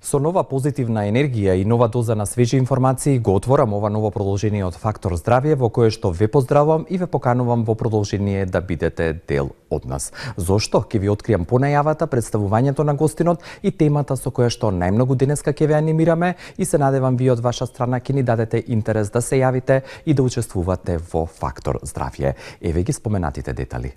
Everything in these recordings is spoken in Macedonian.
Со нова позитивна енергија и нова доза на свежи информации го отворам ова ново продолжение од Фактор Здравје, во кое што ве поздравувам и ве поканувам во продолжение да бидете дел од нас. Зошто? Ќе ви откријам по најавата, представувањето на гостинот и темата со која што најмногу денеска ќе ве анимираме и се надевам ви од ваша страна ќе ни дадете интерес да се јавите и да учествувате во Фактор Здравје. Еве ги споменатите детали.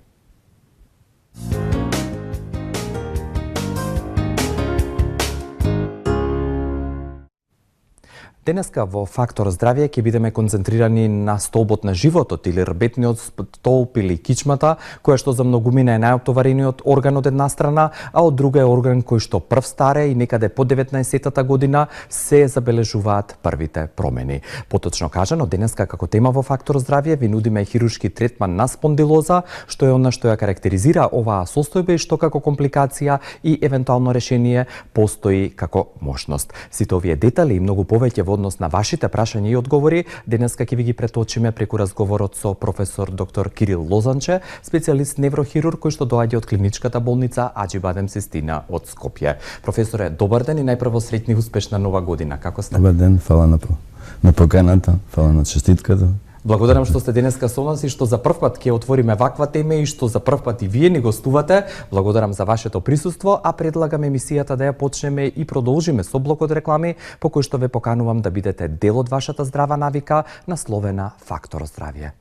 Денеска во Фактор Здравје ќе бидеме концентрирани на столбот на животот или рбетниот столб или кичмата, која што за многумина е најоптоварениот орган од една страна, а од друга е орган кој што прв старе и некаде по 19-тата година се забележуваат првите промени. Поточно кажано, денеска како тема во Фактор Здравје ви нудиме хируршки третман на спондилоза, што е она што ја карактеризира оваа состојба и што како компликација и евентуално решение постои како можност. Сите овие детали и многу повеќе во однос на вашите прашања и одговори, денеска ќе ви ги преточиме преку разговорот со професор доктор Кирил Лозанче, специјалист неврохирург кој што доаѓа од клиничката болница Аџибадем Систина од Скопје. Професоре, добар ден и најпрво среќна и успешна нова година. Како сте? Добар ден, фала на поканата, фала на честитката. Благодарам што сте денеска со нас и што за прв пат ќе отвориме ваква тема и што за прв пат и вие ни гостувате. Благодарам за вашето присуство, а предлагам емисијата да ја почнеме и продолжиме со блокот реклами по кој што ве поканувам да бидете дел од вашата здрава навика насловена Фактор Здравје.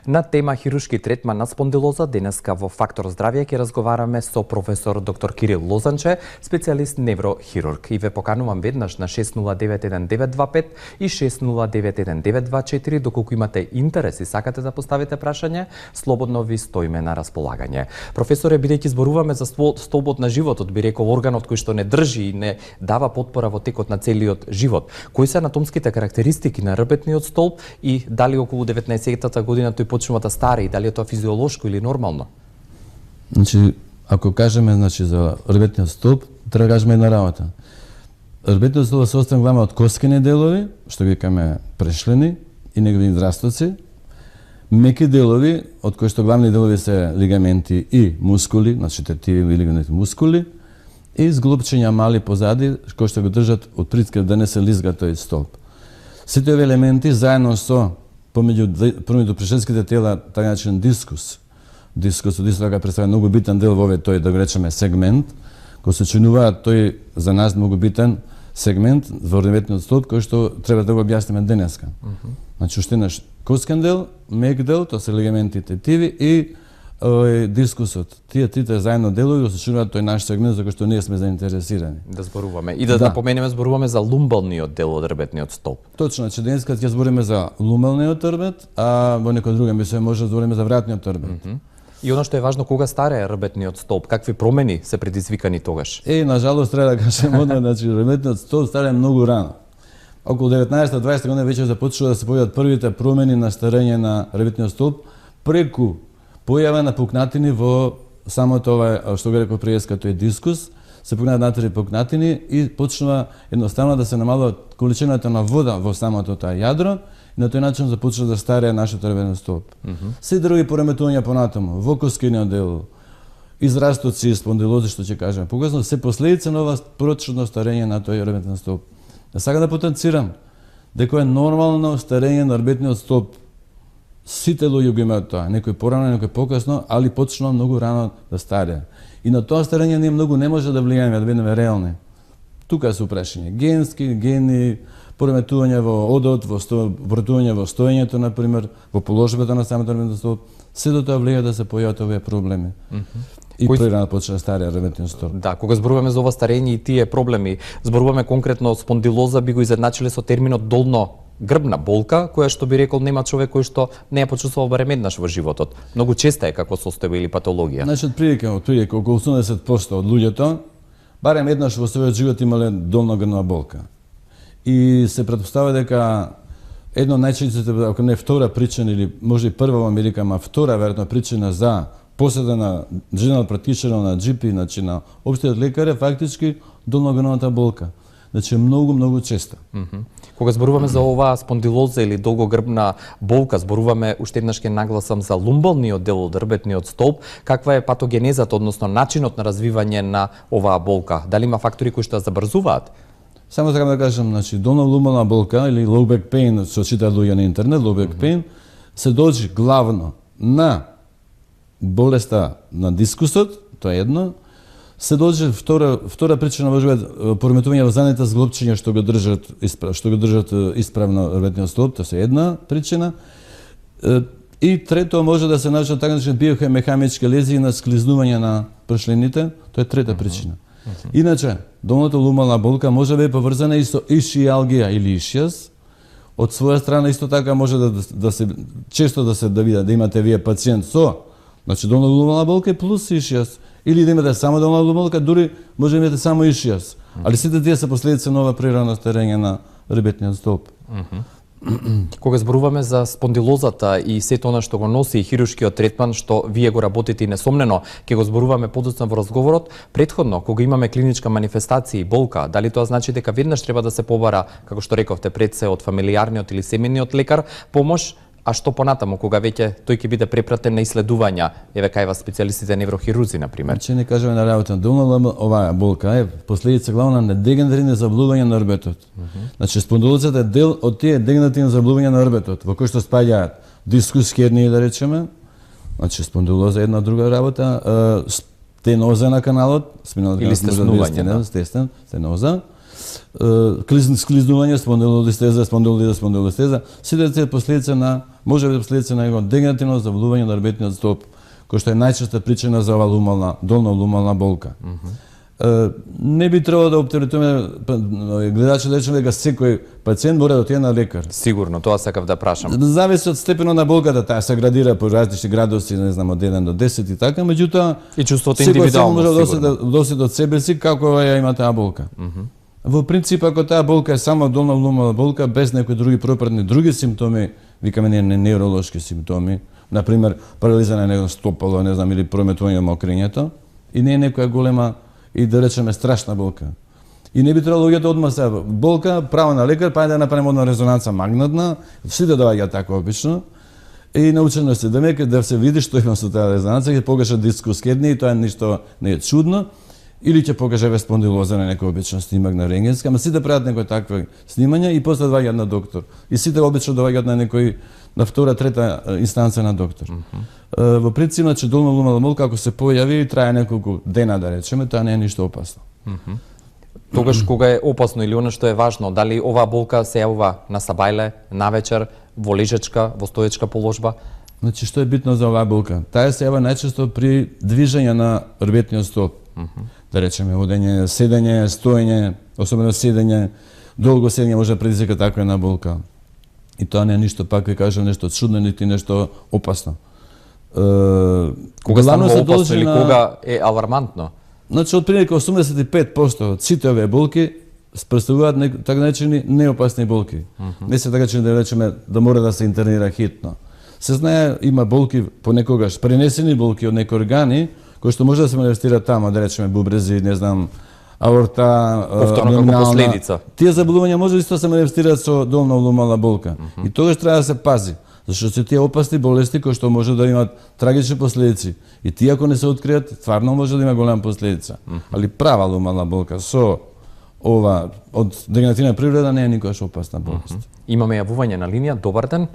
На тема хируршки третман на спондилоза, денеска во Фактор Здравје ќе разговараме со професор доктор Кирил Лозанче, специјалист неврохирург. И ве поканувам веднаш на 6091925 и 6091924, доколку имате интерес и сакате да поставите прашање, слободно ви стоиме на располагање. Професоре, бидејќи зборуваме за столбот на животот, би рекол органот кој што не држи и не дава потпора во текот на целиот живот. Кои се анатомските карактеристики на рбетниот столб и дали околу 19-тата година тој почнува да старе и дали е тоа физиолошко или нормално? Значи, ако кажеме за рбетниот столб, треба да кажеме една работа. Рбетниот столб се состои главно од коскени делови, што ги викаме прешлени и негови израстоци, меки делови, од кои што главни делови се лигаменти и мускули, значи тетиви и лигаменти мускули, и зглупчења мали позади, кои што го држат од притискот да не се лизга тој столб. Сите овие елементи заедно со помеѓу прешленските тела, така наречен дискус. Дискусот така представува многу битен дел во овој тој, да го речеме, сегмент, кој се чинува тој за нас многу битен сегмент во рбетниот столб, кој што треба да го објасниме денеска. Значи, уште еднаш, коскен дел, мек дел, тоа се лигаментите, тиви и дискусот. Тие трите заедно делови се чинуваат тој наш сегмент за кој што ние сме заинтересирани. Да зборуваме. И да напоменеме, зборуваме за лумбалниот дел од рбетниот столб. Точно, значи денеска ќе збориме за лумбалниот рбет, а во некој друга емисија може да збориме за вратниот рбет. И оно што е важно, кога старее рбетниот столб, какви промени се предизвикани тогаш? На жалост треба да кажем одма, значи рбетниот столб старее многу рано. Околу 19-20 година веќе започнува да се појават првите промени на старење на рбетниот столб преку појава на пукнатини во самото ова, што го реков преска, тој дискус, се пукнат натри пукнатини и почнува едноставно да се намалува количината на вода во самото тоа јадро и на тој начин започнува да старее нашето рбетен столб. Се други пореметувања понатаму, во коскениот дел, израстоци, спондилози, што ќе кажеме, покасно се последица на ова прочно старење на тој рбетен столб. Сакам да потенцирам дека е нормално старење на рбетниот столб. Сите луѓе го имаат тоа, некој порано, некој покасно, али почнува многу рано да старее. И на тоа старење ние многу не може да влијаеме, да бидеме реални. Тука се прашање генски, гени, пореметување во одот, пореметување во стоењето, например, во положбата на самото рбетен столб, се до тоа влијае да се појават овие проблеми. И прерано почна старија рбетниот столб. Да, кога зборуваме за ова старење и тие проблеми, зборуваме конкретно спондилоза, би го изедначиле со терминот долно грбна болка, која што би рекол нема човек кој што не ја почувствувал барем еднаш во животот. Многу честа е како состојба или патологија. Значи, отприлика околу 80% од луѓето барем еднаш во својот живот имале долна грбна болка. И се претпоставува дека едно од најчестите, ако не втора причина или може и прва во Америка, ама втора веројатно причина за посета на general practitioner, на GP, значи на општиот лекар е фактички долногрбната болка. Значи многу често. Кога зборуваме за оваа спондилоза или долгогрбна болка, зборуваме уште еднаш ќе нагласам за лумбалниот дел од рбетниот столб, каква е патогенезата, односно начинот на развивање на оваа болка? Дали има фактори кои што ја забрзуваат? Само сакам да кажам, значи долна лумбална болка или low back pain, што читаат луѓе на интернет, low back pain, се дължи главно на болеста на дискусот, тоа е едно. Се дължи втора причина може би пореметување во задните зглобчиња што го држат исправно рбетниот столб, тоа е една причина. И трето може да се најдат така наречени биохемикалски лезии на склизнување на пршлените, тоа е трета причина. Иначе, долната лумбална болка може да е поврзана и со ишиалгија или ишиас. Од своја страна исто така може да се често да имате вие пациент со значи долна лумбална болка плюс ишиас, или да имате само долна лумбална болка, дури може да имате само ишиас. Али сите тие се последици на ова прерано старење на рбетниот столб. Кога зборуваме за спондилозата и сето она што го носи хируршкиот третман, што вие го работите и несомнено, ќе го зборуваме подоцна во разговорот, претходно кога имаме клиничка манифестација и болка, дали тоа значи дека веднаш треба да се побара, како што рековте, пред се од фамилиарниот или семејниот лекар помош, а што понатаму кога веќе тој ќе биде препратен на исследувања, еве кај вас специјалистите неврохирурзи на пример? Значи не кажеме на работа, долна оваа болка е последица главна на дегенеративни заболувања на рбетот. Значи спондилозата е дел од тие дегенеративни заболувања на рбетот, во кои што спаѓаат дискус хернија да речеме. Значи спондилоза е една друга работа, стеноза на каналот, или стеснување, стеноза. Склизнување, спондилолистеза, сите тие последици на може би последици на дегенеративно заболување на рбетниот столб, кој што е најчеста причина за оваа долна лумбална болка. Не би требало да оптеретуваме гледачи да речеме дека секој пациент мора да отиде на лекар. Сигурно, тоа сакав да прашам. Зависи од степенот на болката, таа се градира по различни градуси, не знам, од 1 до 10 и така, меѓутоа и чувството индивидуално може да доси до себе си како ја има таа болка. Во принцип, ако таа болка е само долна лумбална болка, без некои други симптоми, викаме не невролошки симптоми, например, парализа на него стопало, не знам, или прометување мокрињето, и не е некоја голема и да речеме страшна болка. И не би требало луѓето одма се болка, право на лекар, па да направиме одна резонанца магнетна, сите доаѓаат така обично. И научено се да се види што има со таа резонанца, ќе покаже дискус хернија и тоа ништо не е чудно. Или ќе покаже спондилоза на некој обичен снимак на рентгенска, ама сите прават некои такви снимања и после доаѓаат на доктор. И сите обично доаѓаат на некој на втора, трета инстанца на доктор. Во принцип, значи долна лумбална болка ако се појави и трае неколку дена да речеме, тоа не е ништо опасно. Тогаш кога е опасно или она што е важно, дали оваа болка се јавува на сабајле, навечер, во лежачка, во стоечка положба? Значи што е битно за оваа болка? Таа се јавува најчесто при движење на рбетниот столб. Да речеме, одење, седење, стоење, особено седење, долго седење може да предизвика таква една болка. И тоа не е ништо, пак ви кажам, нешто чудно, нити нешто опасно. Кога станува опасно или кога е алармантно? Значи, од прилика 85% од сите овие болки представуваат така наречени неопасни болки. Не се така да речеме да мора да се интернира хитно. Се знае, има болки понекогаш, пренесени болки од некои органи, кои што може да се манифестираат тамо, да речеме бубрези, не знам, аорта, абдоминална. Тие заболувања може исто да се манифестираат со долна лумбална болка. И тогаш треба да се пази, зашто се тие опасни болести кои што може да имаат трагични последици. И тие ако не се откријат, стварно може да има голема последица. Али права лумбална болка со ова од дегенеративна природа не е никогаш опасна болест. Имаме јавување на линија. Добар ден.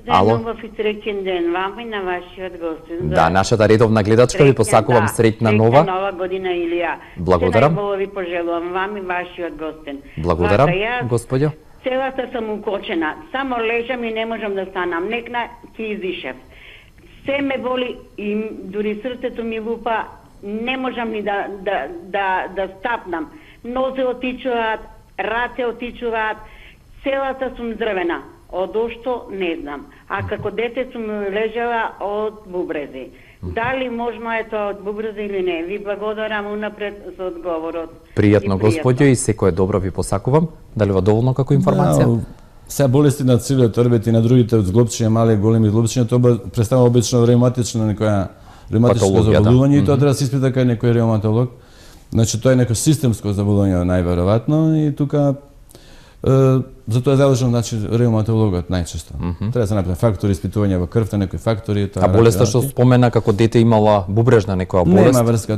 Ало. Среќен ден вама и на вашиот гостин. Да, нашата редовна гледачка ви посакувам среќна нова. Среќна нова година, Илија. Благодарам. Најубаво ви пожелувам вам и вашиот гостин. Благодарам, господјо. Целата сум укочена. Само лежам и не можам да станам. Некна ќе изишев. Се ме боли и дури срцето ми лупа. Не можам ни да стапнам. Нозе отичуваат, раце отичуваат. Целата сум здрвена. Од што не знам. А како дете сум лежала од бубрези. Дали можно е тоа од бубрези или не? Ви благодарам унапред за одговорот. Пријатно, господјо, и секое добро ви посакувам. Дали ва доволно како информација? Се болести на целиот рбет и на другите зглобчиња, мали и големи зглобчиња, тоа представува обично ревматична некоја ревматичко заболување и тоа треба да се испита кај некој ревматолог. Значи тоа е неко системско заболување најверојатно и тука за тоа е задолжен значи реуматологот најчесто. Треба да се направи фактори испитување во крвта, некои фактори, А болеста што спомена како дете имала бубрежна некоја болест? Нема врска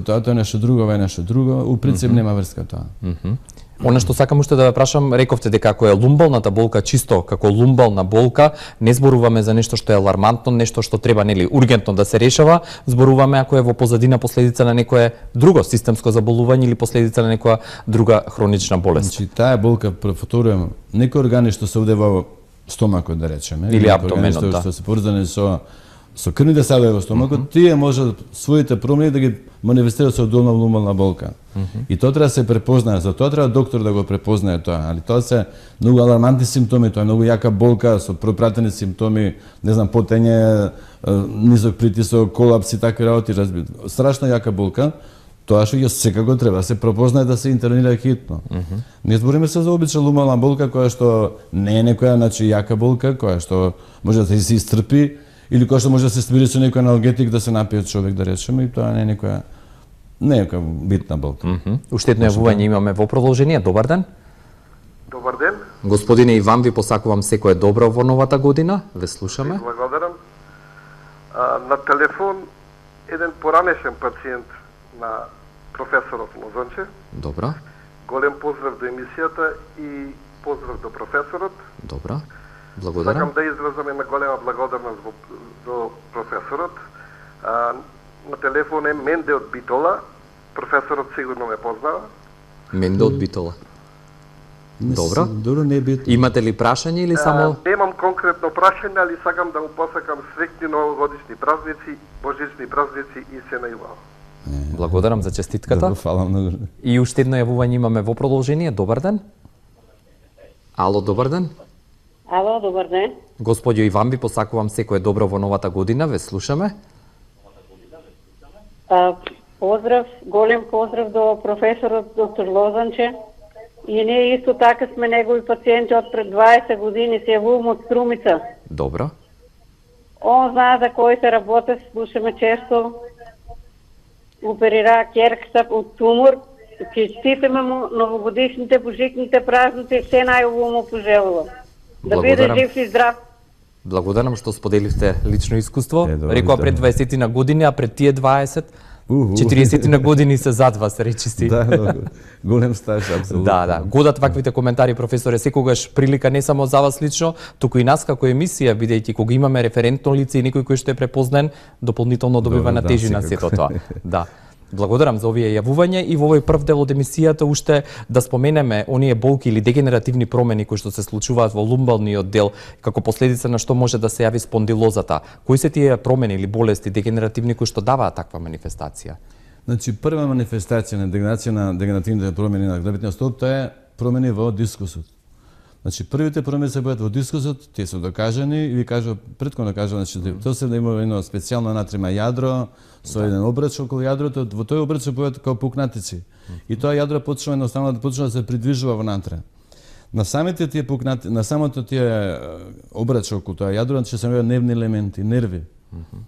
тоа, тоа е нешто друго, ова е нешто друго, у принцип нема врска тоа. Она што сакам уште да ве прашам, рековте дека ако е лумбалната болка чисто како лумбална болка, не зборуваме за нешто што е алармантно, нешто што треба нели ургентно да се решава, зборуваме ако е во позадина последица на некое друго системско заболување или последица на некоја друга хронична болест. Значи таа болка повторувам, некои органи што се овде во стомакот да речеме, или абдоменот, да. Што се поврзани со крвните садови во стомакот, тие може своите промени да ги манифестираат со долна лумбална болка. И тоа треба да се препознае, за тоа треба доктор да го препознае тоа, али тоа се многу алармантни симптоми, тоа е многу јака болка со пропратени симптоми, не знам, потење, низок притисок, колапс и такви работи, страшно јака болка. Тоа што ја секако треба да се препознае да се интервенира хитно. Не збориме се за обична лумбална болка која што не е некоја значи јака болка, која што може да се истрпи или која што може да се смири со некој аналгетик да се напие човек да речеме, и тоа не е некоја битна болка. Уште едно јавување имаме во продолжение. Добар ден. Добар ден. Господине Иван, ви посакувам секое добро во новата година. Ве слушаме. Благодарам. На телефон еден поранешен пациент на професорот Лозанче. Добра. Голем поздрав до емисијата и поздрав до професорот. Добра. Благодарам. Сакам да изразам една голема благодарност до професорот. На телефон е Менде од Битола. Професорот сигурно ме познава. Менде од Битола. Добро. Добро, не е битно. Имате ли прашање или само... Немам конкретно прашање, али сакам да му посакам среќни новогодишни празници, божични празници и се најубаво. Благодарам за честитката. Добро, фала многу. И уште едно јавување имаме во продолжение. Добар ден. Ало, добар ден. Ало, добар ден. Господјо Иван, ви посакувам секое добро во новата година. Ве слушаме. Поздрав, голем поздрав до професорот доктор Лозанче. И ние исто така сме негови пациенти од пред 20 години, се јавувам од Струмица. Добро. Он знае за кој се работи, слушаме често. Оперира керката од тумор. Честитаме му новогодишните, божичните празници, се најубаво му пожелувам. Да биде жив и здрав. Благодарам што споделивте лично искуство. Добро, Рекоа пред 20 на години, а пред тие 20 40 на години се зад вас, речисти. Да, голем стаж, апсолутно. Да. Годат ваквите коментари, професоре, секогаш прилика не само за вас лично, туку и нас како емисија, бидејќи кога имаме референтно лице и некој кој што е препознен, дополнително добива на тежина сето тоа. Да. Благодарам за овие јавувања и во овој прв дел од емисијата уште да споменеме оние болки или дегенеративни промени кои што се случуваат во лумбалниот дел, како последица на што може да се јави спондилозата. Кои се тие промени или болести дегенеративни кои што даваат таква манифестација? Значи, прва манифестација на дегенерација на дегенеративните промени на гребетниот столб, тоа е промени во дискусот. Значи, првите промени се појават во дискусот, тие се докажани и ви кажувам, претходно кажувам, значи, тоа се да има едно специјално натрима јадро со еден обрч околу јадрото, во тој обрч се појават како пукнатици. И тоа јадро почнува едноставно да се придвижува внатре. На самите тие пукнати, на самото тие обрч околу тоа јадро, значи се наоѓаат нервни елементи, нерви.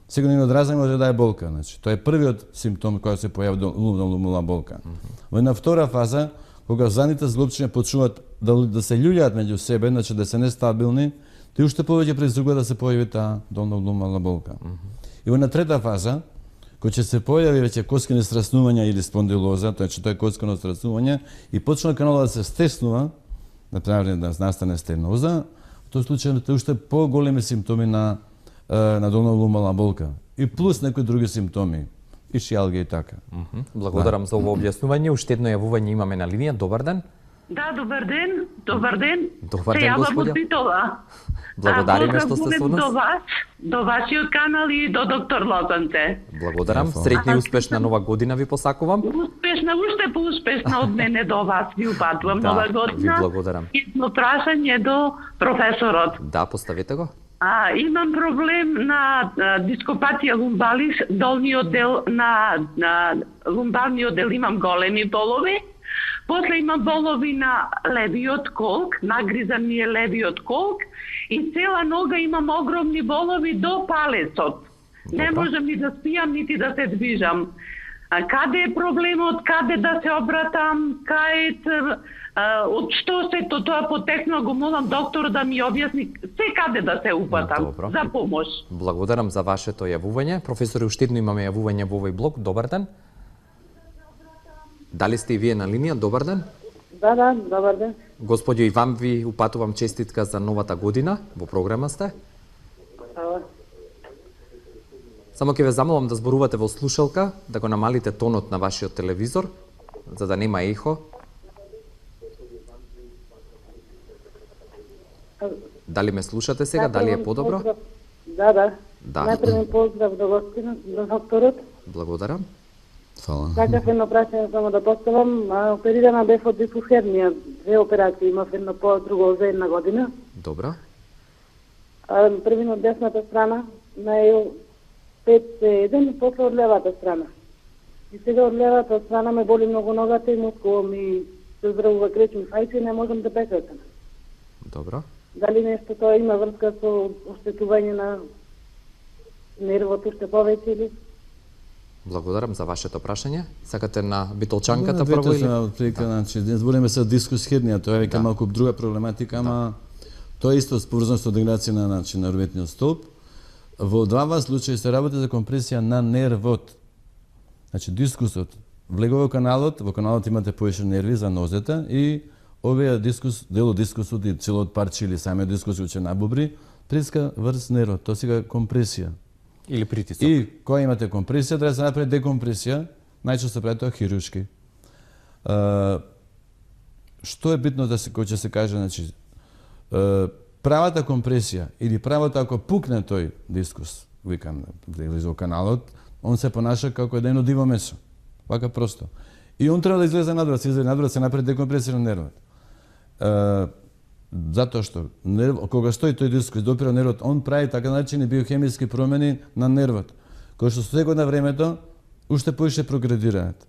Сигурно од разум може да е болка, значи. Тоа е првиот симптом кој се појави лумбална болка. Во една втора фаза, кога заните зглобчиња почнуваат да се љулјаат меѓу себе, значи да се нестабилни, тој уште повеќе презрugува да се појави таа долна лумбална болка. И во една трета фаза, кој ќе се појави веќе коцкани страснувања или спондилоза, значи тоа е коцкано страснување, и почна каналот да се стеснува, например да настане стеноза, во тој случај тоа уште поголеми симптоми на долна лумбална болка. И плюс некои други симптоми. И шијалги и така. Благодарам за ово објаснување. Уште едно јавување имаме на линија. Добар ден. Да, добар ден. Добар ден. Добар ден, господја. Се јавам Благодариме што сте со нас. До вашиот канал и до доктор Лозанче. Благодарам. Среќна и успешна нова година ви посакувам. Успешна, уште поуспешна од мене до вас ви упатувам нова година. Ви благодарам. Едно прашање до професорот. Да, поставете го. Имам проблем на дископатија лумбалис, долниот дел на лумбалниот дел имам големи болови. После имам болови на левиот колк, нагризан ми е левиот колк и цела нога имам огромни болови до палецот. Не можам ни да спијам, нити да се движам. Каде е проблемот, каде да се обратам, од што се тоа потекнува, го молам доктор да ми објасни се каде да се упатам Добро. за помош. Благодарам за вашето јавување. Професоре, уште едно имаме јавување во овој блок. Добар ден. Дали сте и вие на линија? Добар ден. Да, добар ден. Господјо, и вам ви упатувам честитка за новата година. Во програма сте. Само ќе ве замолам да зборувате во слушалка, да го намалите тонот на вашиот телевизор, за да нема ехо. Дали ме слушате сега? Дали е подобро? Да. Да. Најпрво поздрав до гостина, до докторот. Благодарам. Фала. Сакав едно прашање само да поставам. Оперирана бев од дискус хернија. 2 операции имав, едно по друго за 1 година. Добро. Првин од десната страна, на 5-1, после од левата страна. И сега од левата страна ме боли многу ногата и мускуло ми се здравува кречни фајци и не можам да пекатам. Добро. Дали нешто тоа има врска со оштетување на нервот уште повеќе или? Благодарам за вашето прашање. Сакате на битолчанката прво или? Отприлика, значи, не збориме за дискус хернија, тоа е веќе малку друга проблематика, ама тоа е исто поврзано со деградација на руметниот столб. Во двава случаи се работи за компресија на нервот. Значи, дискусот влегува во каналот имате повеќе нерви за нозете и овие дело дискусот и целот парче или самиот дискус кој ќе набубри, приска врз нервот, тоа сега компресија. Или притисок. И кога имате компресија, треба да се направи декомпресија, најчесто се прави тоа хируршки. Што е битно да се кој ќе се каже, значи, правата компресија или правото ако пукне тој дискус, викам, или за каналот, он се понаша како едно диво месо. Вака просто. И он треба да излезе надвор, се направи декомпресија на нервот. Затоа што кога стои тој дискус допира нервот, он прави така начини биохемиски промени на нервот, кои што со текот на времето уште поише прогредираат.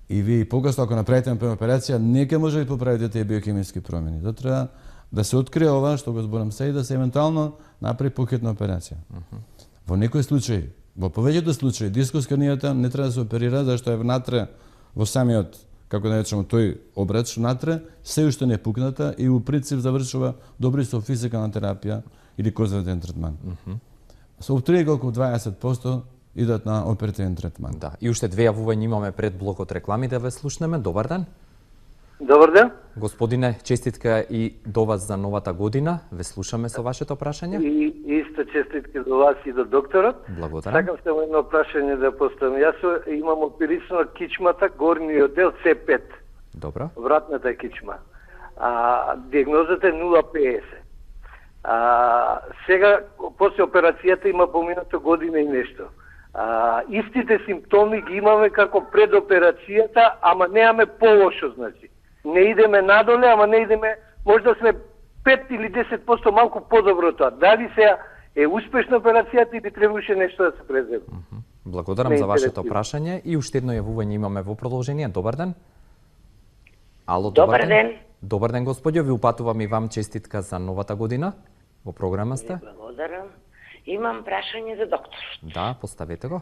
И ви покасно ако направите на операција, не ќе може да поправите тие биохемиски промени. Затоа треба да се открие ова што го зборам се и да се евентуално направи похитна операција. Во некои случаи, во повеќето случаи, дискус хернијата не треба да се оперира зашто е внатре во самиот, како да речеме, тој обрач внатре, се уште не е пукната и у принцип завршува добри со физикална терапија или конзервативен третман. Со отприлика околу 20% идат на оперативен третман. Да. И уште 2 јавувања имаме пред блокот реклами да ве слушнеме. Добар ден. Добар ден. Господине, честитка и до вас за новата година. Ве слушаме со вашето прашање. И исто честитки до вас и до докторот. Благодарам. Сакам само едно прашање да поставам. Јас имам оперисано кичмата, горниот дел C5. Добро. Вратната кичма. Диагнозата е 0,50. Сега, после операцијата има поминато година и нешто. Истите симптоми ги имаме како пред операцијата, ама немаме полошо, значи. Не идеме надоле, ама не идеме, можда сме 5 или 10% малку подобро тоа. Дали се е успешна операцијата или требаше нешто да се преземе? Благодарам за вашето прашање и уште едно јавување имаме во продолжение. Добар ден. Ало, добар ден. Добар ден, господјо, ви упатувам и вам честитка за новата година. Во програма сте. Благодарам. Имам прашање за доктор. Да, поставете го.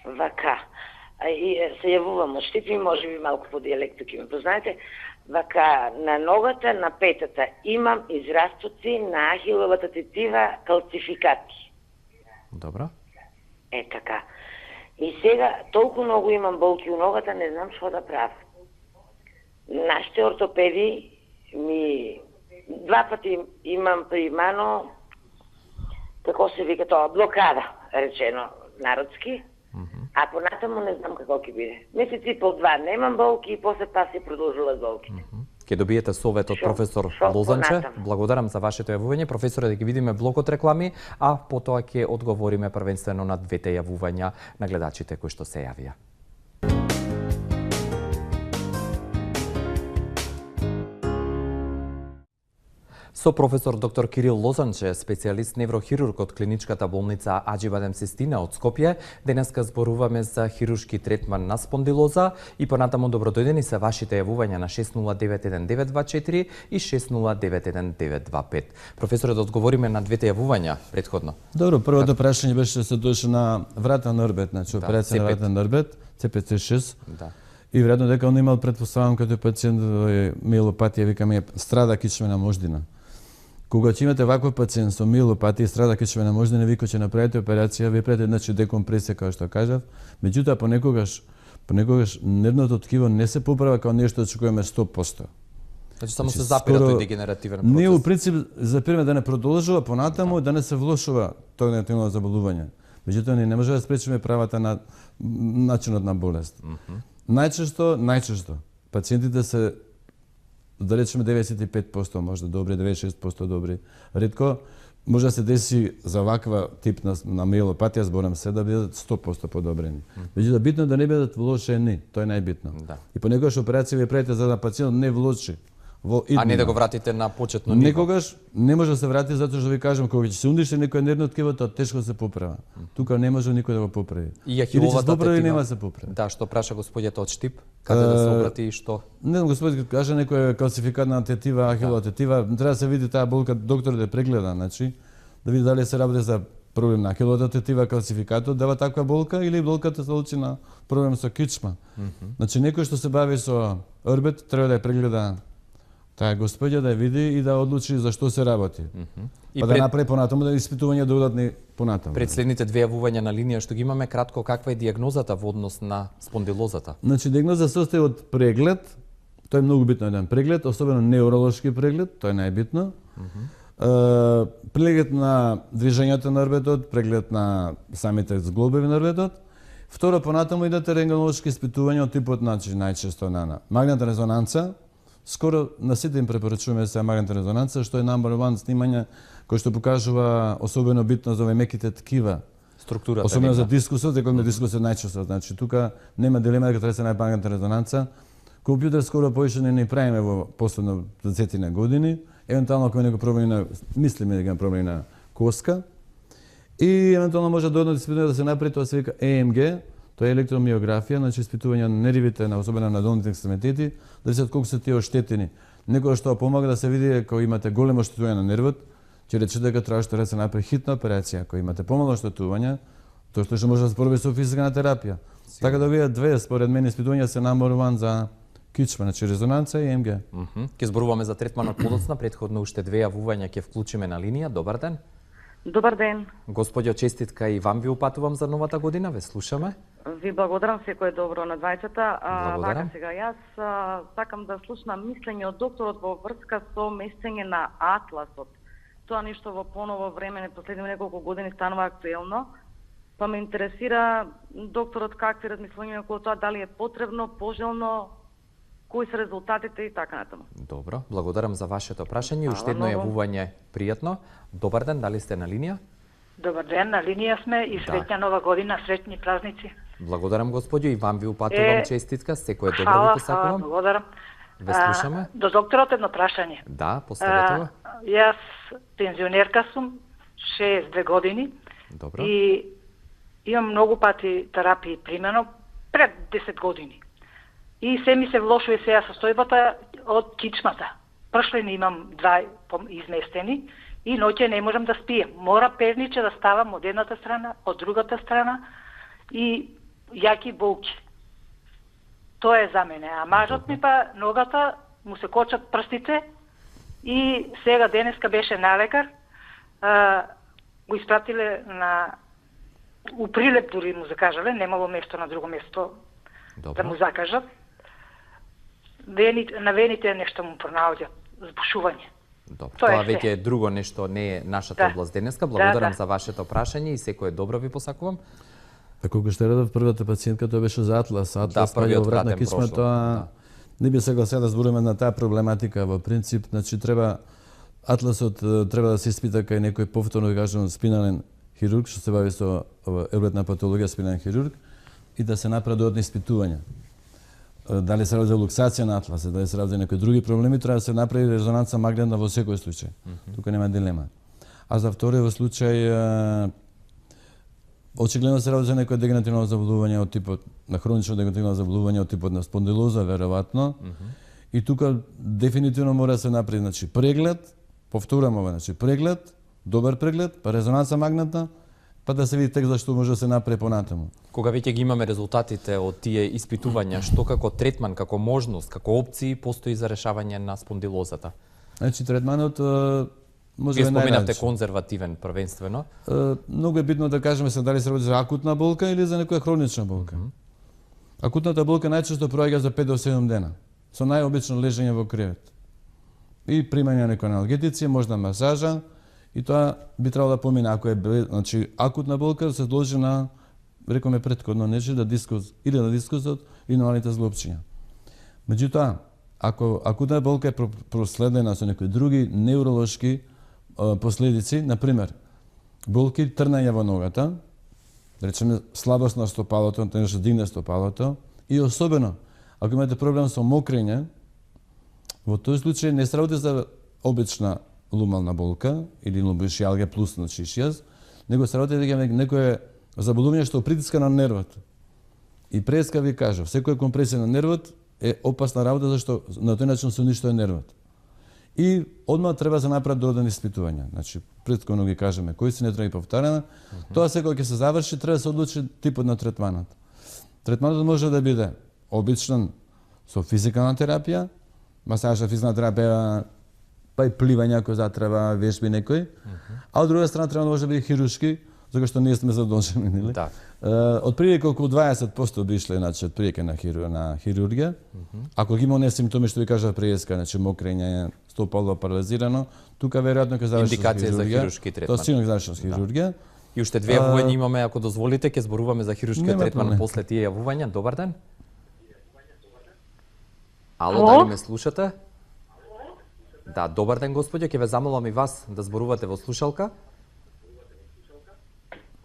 Вака. Се јавувам од Штипи, може би малку по дијалекту ќе ме познаете. Вака, на ногата, на петата, имам израстоци на ахиловата тетива калцификати. Добро. Така. И сега, толку многу имам болки у ногата, не знам што да правам. Нашите ортопеди ми... 2 пати имам примано, како се вика тоа, блокада, речено народски, а понатаму не знам како ќе биде. Месец и пол 2 немам болки и после па се продолжуваат болките. Ќе добиете совет од професор Лозанче. Благодарам за вашето јавување. Професоре, да ги видиме блокот реклами, а потоа ќе одговориме првенствено на 2 јавувања на гледачите кои што се јавија. Со професор доктор Кирил Лозанче, специјалист неврохирург од клиничката болница Аџибадем Систина од Скопје, денеска зборуваме за хируршки третман на спондилоза и понатаму добродојдени се вашите јавувања на 6091-924 и 6091-925. Професоре, да одговориме на двете јавувања предходно. Добро, првото прашање беше се дошlo на врата на орбет, значи операција на врата на орбет, CPC6. Да. И веројатно дека он имал, предпоставам, като пациент миелопатија, викаме, страда кичмена мождина. Кога ќе имате ваков пациент со миелопатија и страда кичмена мождина, ви ќе направите операција, ви правите значи декомпресија, како што кажав, меѓутоа понекогаш нервното ткиво не се поправа како нешто очекуваме 100%. Значи само се запира тој дегенеративен процес. Не, у принцип, запираме да не продолжува понатаму, да не се влошува тоа негативно заболување. Меѓутоа, не може да спречиме правата на начинот на болест. Најчесто, пациентите се, да речеме 95% може добри, 96% добри. Ретко може да се деси за ваква тип на миелопатија, зборам се, да бидат 100% подобрени. Меѓутоа, битно да не бидат влошени, тоа е најбитно. Да. И понекогаш операција ви правите за да пациентот не влоши. А не да го вратите на почетно ниво. Некогаш не може да се врати затоа што ви кажам, кога ќе се ундише некој нервно ткиво, тоа тешко се поправа. Тука не може никој да го поправи. И ахиловата тетива. Нема да се поправи. Да, што праша господјата од Штип, каде да се обрати и што? Не знам, господи, каже некоја класификатна тетива, ахилова тетива, треба да се види таа болка, доктор да прегледа, значи, да види дали се работи за проблем на ахиловата тетива, класификатот дава таква болка или болката се лучи на проблем со кичма. Значи, некој што се бави со орбет треба да ја прегледа таа господја, да ја види и да одлучи за што се работи. Па да направи понатаму, да испитување додатни понатаму. Пред следните две јавувања на линија што ги имаме, кратко, каква е дијагнозата во однос на спондилозата? Значи, дијагноза се состои од преглед, тоа е многу битно еден преглед, особено неуролошки преглед, тоа е најбитно. Преглед на движењето на орбетот, преглед на самите зглобови на орбетот. Второ, понатаму идат рентгенолошки испитувања од типот, значи, најчесто на магнетна резонанца. Скоро на сите им препорачуваме се магнетна резонанца, што е number one снимање кој што покажува особено битно за меките ткива. Структурата. Особено за дискусот, дека има дискусот најчесто. Значи тука нема дилема дека треба се најде магнетна резонанца. Компјутер скоро повеќе не правиме во последно 10 години. Евентуално ако има некој проблем на, мислиме дека има проблем на коска. И евентуално може додатно испитување да се направи, тоа се вика EMG. Тоа е електромиографија, значи испитување на нервите, особено на долните екстремитети, да видат колку се тие оштетени. Некој што помага да се види кога имате големо оштетување на нервот, ќе рече дека треба да се направи хитна операција. Кога имате помало оштетување, тоа што може да се пробие со физикална терапија. Така да овие две според мене испитувања се number one за кичма, значи резонанца и МГ. Ке зборуваме за третманот подоцна, претходно уште две јавувања ќе вклучиме на линија. Добар ден. Добар ден. Господјо, честитка и вам ви упатувам за новата година, ве слушаме. Ви благодарам, секое добро на двајцата. Благодарам. Вака сега, јас сакам да слушнам мислење од докторот во врска со месење на атласот. Тоа нешто во поново време, не последниве неколку години станува актуелно. Па ме интересира докторот какви размислувања околу тоа, дали е потребно, пожелно, кои се резултатите и така натаму. Добро, благодарам за вашето прашање. Уште едно јавување пријатно. Добар ден, дали сте на линија? Добар ден, на линија сме и среќна нова година, среќни празници. Благодарам, господјо, и вам ви упатувам честитка, секое добро ви посакувам. Благодарам. Ве слушаме. До докторот едно прашање. Да, поставете го. Јас пензионерка сум, 62 години. Добро. И имам многу пати терапии примено пред 10 години. И се ми се влошува сега состојбата од кичмата. Пршлени имам два изместени и ноќе не можам да спием. Мора перниче да ставам од едната страна, од другата страна и јаки болки. Тоа е за мене. А мажот ми па ногата му се кочат прстите и сега денеска беше на лекар. Го испратиле на у Прилеп дури му закажале, немало место на друго место да му закажат. На вените нешто му пронаоѓа, збушување. Добро, тоа веќе е друго нешто, не е нашата област денеска. Благодарам за вашето прашање и секое добро ви посакувам. А колку што радов првата пациентка, тоа беше за Атлас. Атлас првиот врат на пратен кичма, тоа не би согласен да зборуваме на таа проблематика. Во принцип, значи треба Атласот треба да се испита кај некој повторно да кажам спинален хирург што се бави со електна патологија, спинален хирург и да се направи додатни испитувања. дали се работи за луксација на атласа, дали се работи за некои други проблеми, треба да се направи резонанца магнетна во секој случај. Тука нема дилема. А за вториот случај очигледно се работи за некој дегенеративно заболување од типот на хронично дегенеративно заболување од типот на спондилоза, веројатно. И тука дефинитивно мора да се направи, значи преглед, повторам ова, значи преглед, добар преглед, па резонанца магнетна, па да се види текст за што може да се направи понатаму. Кога веќе ги имаме резултатите од тие испитувања, што како третман, како можност, како опции постои за решавање на спондилозата? Значи третманот може да споменавте најразличен. конзервативен првенствено. Многу е битно да кажеме се дали се работи за акутна болка или за некоја хронична болка. Акутната болка најчесто проаѓа за 5 до 7 дена, со најобично лежење во кревет. И примање некои аналгетици, можда масажа, и тоа би требало да помине ако е значи акутна болка се должи на рекоме претходно нешто да дискус или на дискусот и нормалните зглобчиња. Меѓутоа, ако акутна болка е проследена со некои други неуролошки последици, на пример, болки трнање во ногата, да речеме слабост на стопалото, нешто дигне стопалото, и особено ако имате проблем со мокрење, во тој случај не се работи за обична лумална болка или лумбошијалгија плюс на шишијас, него се работи дека некое заболување што притиска на нервот. И преска ви кажав, секоја компресија на нервот е опасна работа зашто на тој начин се уништува нервот. И одма треба да се направат додатни испитувања. Значи, претходно ги кажеме кои се не треба и повторена. Тоа секој ќе се заврши, треба да се одлучи типот на третманот. Третманот може да биде обичен со физикална терапија, масажа, физична терапија, па и пливање ако затреба, вежби некој. А од друга страна треба да може да биде хируршки, затоа што ние сме задолжени, нели? Да. Од прилика околу 20% би ишле, значи, од прилика на хирургија. Ако ги има оние симптоми што ви кажа преска, значи мокрење, стопало парализирано, тука веројатно ќе заврши со хирургија. Индикација за хируршки третман. Тоа сигурно ќе заврши со хирургија. И уште две јавувања имаме, ако дозволите, ќе зборуваме за хируршкиот третман после тие јавувања. Добар ден. Ало, дали ме слушате? Да, добар ден, господјо, ќе ве замолам и вас да зборувате во слушалка.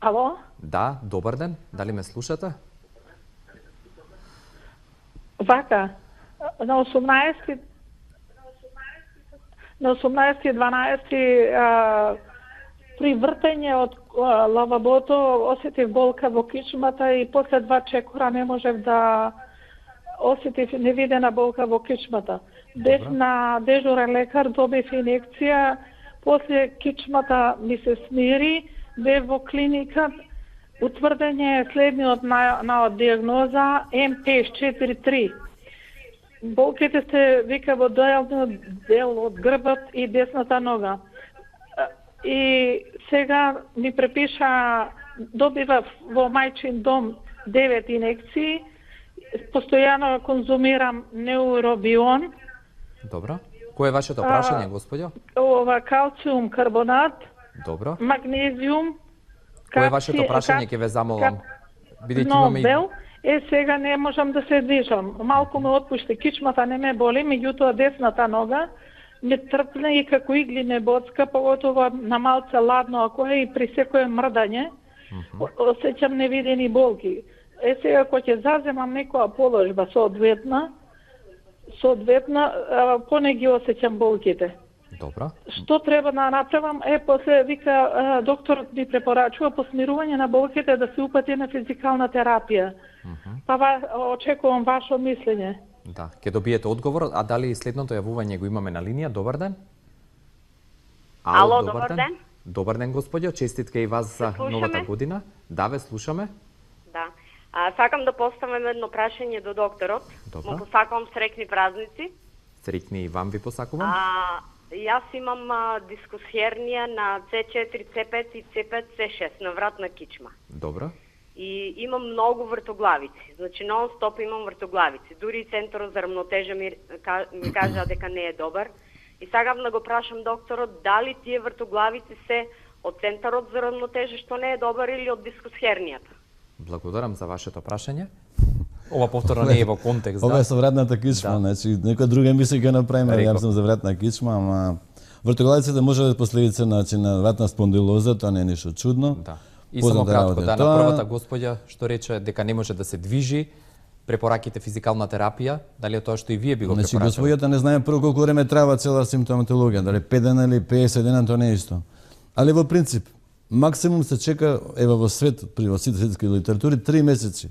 Ало? Да, добар ден, дали ме слушате? Вака, на 18.12. При вртење од лавабото осетив болка во кичмата и после 2 чекора не можев да осетив невидена болка во кичмата. Бев на дежурен лекар, добив инекција, после кичмата ми се смири, бев во клиника, утврден е следниот на диагноза М543. Болките се вика во дојалниот дел од грбот и десната нога. И сега ми препиша, добивав во мајчин дом 9 инекции, постојано конзумирам неуробион. Добро. Кој е вашето прашање, господјо? Ова калциум карбонат. Добро. Магнезиум. Кој е вашето прашање, ќе ве замолам. Бидејќи имаме сега не можам да се движам. Малку ме отпушти кичмата, не ме боли, меѓутоа десната нога ме трпне и како игли ме боцка, поготово на малце ладно ако е и при секое мрдање. Осеќам невидени болки. Сега кога ќе заземам некоја положба соодветна, поне ги осеќам болките. Добро. Што треба да направам? После вика докторот ми препорачува по смирување на болките да се упати на физикална терапија. Па очекувам ваше мислење. Да, ќе добиете одговор, а дали следното јавување го имаме на линија? Добар ден. Ало, добар ден. Добар ден, господјо, честитка и вас за новата година. Да, ве слушаме. Да. Сакам да поставам едно прашање до докторот. Добро. Му посакувам среќни празници. Среќни и вам ви посакувам. Јас имам дискус хернија на C4, C5 и C5, C6 на вратна кичма. Добро. И имам многу вртоглавици. Значи, нон-стоп имам вртоглавици. Дури и центарот за рамнотежа ми кажа дека не е добар. И сакам да го прашам докторот дали тие вртоглавици се од центарот за рамнотежа што не е добар или од дискус хернијата. Благодарам за вашето прашање. Ова повторно не е во контекст, Ова е со вратната кичма, значи некоја друга емисија ќе направиме, јас сум за вратна кичма, ама вртоглавиците може да е последица на вратна спондилоза, тоа не е ништо чудно. Да. И само кратко, на првата господја што рече дека не може да се движи, препораките физикална терапија, дали е тоа што и вие би го Значи, препорачале? господјата не знае прво колку време трава цела симптоматологија, дали 5 дена или 50 дена, тоа не е исто. Ali во принцип, максимум се чека, ева во свет, при во сите светски литератури, 3 месеци.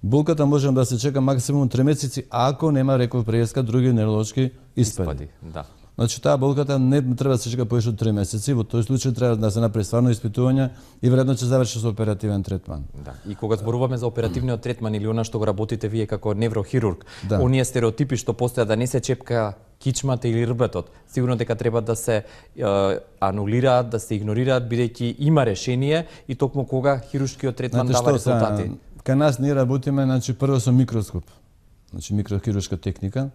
Болката може да се чека максимум 3 месеци, ако нема реков преска, други невролошки испади. Да. Значи, таа болката не треба да се чека повеќе од 3 месеци, во тој случај треба да се направи стварно испитување и веројатно ќе заврши со оперативен третман. Да. И кога зборуваме за оперативниот третман или она што го работите вие како неврохирург, Да. оние стереотипи што постојат да не се чепка кичмата или рбетот, сигурно дека треба да се анулираат, да се игнорираат, бидејќи има решение и токму кога хируршкиот третман дава резултати. Кај нас ние работиме, значи, прво со микроскоп, значи микрохируршка техника.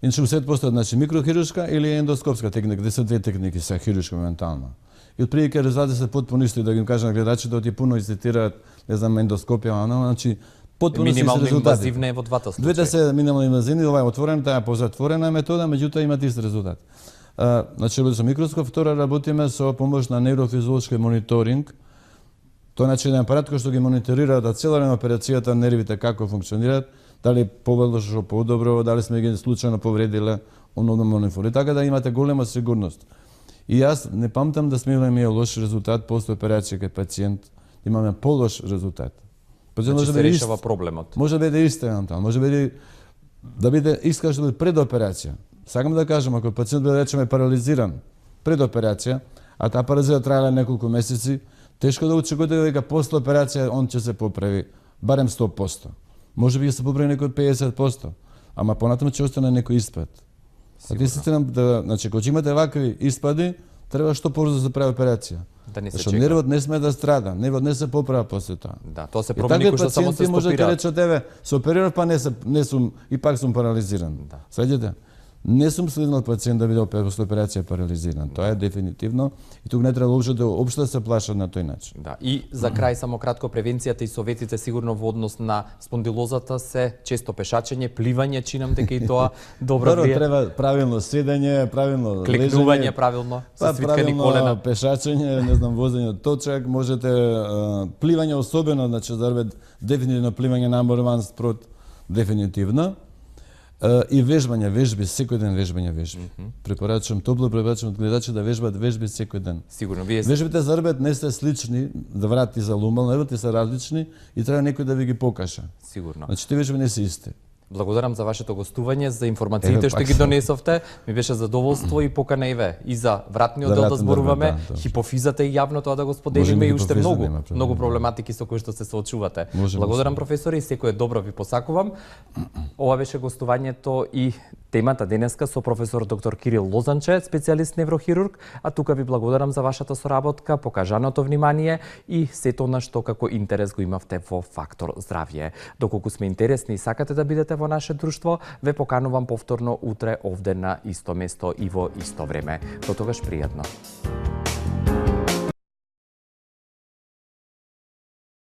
Иначе свет постојат, значи, микрохируршка или ендоскопска техника, де се две техники се хируршка моментално. И отприлike резултати се потпуно исти, да ги кажам на гледачите, оти пуно изцитираат, не знам, ендоскопија, значи, потпуно се минимално резултати. инвазивна е во двата случаи. Двете се минимално инвазивни, ова е отворена, таа е позатворена метода, меѓутоа имат ист резултат. Значи, работиме со микроскоп, втора работиме со помош на неврофизиолошки мониторинг. Тоа е еден апарат кој што ги мониторира да цела време операцијата, нервите како функционираат, дали побелошо, подобро, дали сме ги случајно повредиле, ононо монитори, така да имате голема сигурност. И јас не памтам да сме имали лош резултат после операција кај пациент, имаме полош резултат. Значи се решава проблемот. Може да биде исто евентуално, може да биде искаш да биде пред операција. Сакам да кажам, ако пациент биде речеме парализиран пред операција, а таа парализија траела неколку месеци, тешко да очекувате дека после операција он ќе се поправи барем 100%. Може би ќе се поправи некој 50%, ама понатаму ќе остане некој испад. А действително да, значи кога имате вакви испади, треба што побрзо да се прави операција. Да не се Зашто чека. нервот не сме да страда, нервот не се поправа после тоа. Да, тоа се промени кои што само се може да стопираат. рече тебе, се оперирав па не сум и пак сум парализиран. Да. Следите? Не сум следнал пациент да биде после операција парализиран. Тоа е дефинитивно и тук не треба општо да се плашат на тој начин. Да, и за крај само кратко, превенцијата и советите сигурно во однос на спондилозата се често пешачење, пливање, чинам дека и тоа добро влие. Треба правилно седење, правилно клекнување, лежење, правилно, со па свиткани правилно колена. пешачење, не знам, возење точак, можете пливање особено, значи дефинитивно пливање на морван спрот, дефинитивно. И вежби, секој ден вежби. Препорачувам, топло препорачувам гледачи да вежбат вежби секој ден. Сигурно, вие Вежбите за рбет не се слични, да врати за лумбал, рбети се различни и треба некој да ви ги покаже. Сигурно. Значи, тие вежби не се исти. Благодарам за вашето гостување, за информациите што ги донесовте. Ми беше задоволство и покана и ве. И за вратниот дел да зборуваме, хипофизата и јавно тоа да го споделиме и уште многу проблематики со кои што се соочувате. Благодарам професоре и секое добро ви посакувам. Ова беше гостувањето и темата денеска со професор доктор Кирил Лозанче, специјалист неврохирург, а тука ви благодарам за вашата соработка, покажаното внимание и сето на што како интерес го имавте во Фактор здравје. Доколку сме интересни и сакате да бидете во наше друштво, ве поканувам повторно утре овде на исто место и во исто време. До тогаш пријатно.